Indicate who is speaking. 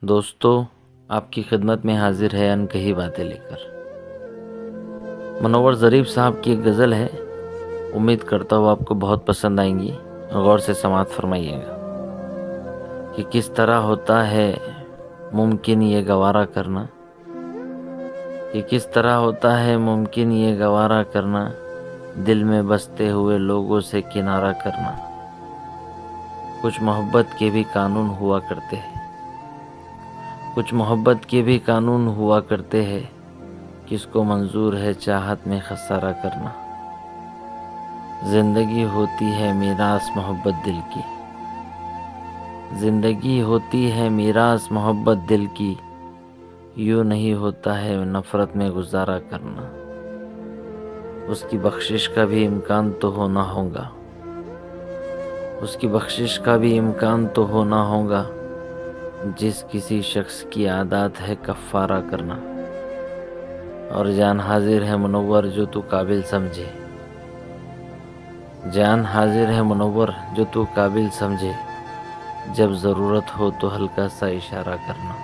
Speaker 1: دوستو، آپ کی خدمت میں حاضر ہے انکہی باتیں لے کر۔ منور ظریف صاحب کی ایک غزل ہے، امید کرتا ہوں آپ کو بہت پسند آئیں گی، غور سے سماعت فرمائیے گا کہ کس طرح ہوتا ہے ممکن یہ گوارا کرنا، کہ کس طرح ہوتا ہے ممکن یہ گوارا کرنا، دل میں بستے ہوئے لوگوں سے کنارہ کرنا۔ کچھ محبت کے بھی قانون ہوا کرتے ہیں، کچھ محبت کے بھی قانون ہوا کرتے ہیں، کس کو منظور ہے چاہت میں خسارہ کرنا۔ زندگی ہوتی ہے میراث محبت دل کی، زندگی ہوتی ہے میراث محبت دل کی، یوں نہیں ہوتا ہے نفرت میں گزارا کرنا۔ اس کی بخشش کا بھی امکان تو ہونا ہوگا، اس کی بخشش کا بھی امکان تو ہونا ہوگا، جس کسی شخص کی عادات ہے کفارہ کرنا۔ اور جان حاضر ہے منور جو تو قابل سمجھے، جان حاضر ہے منور جو تو قابل سمجھے، جب ضرورت ہو تو ہلکا سا اشارہ کرنا۔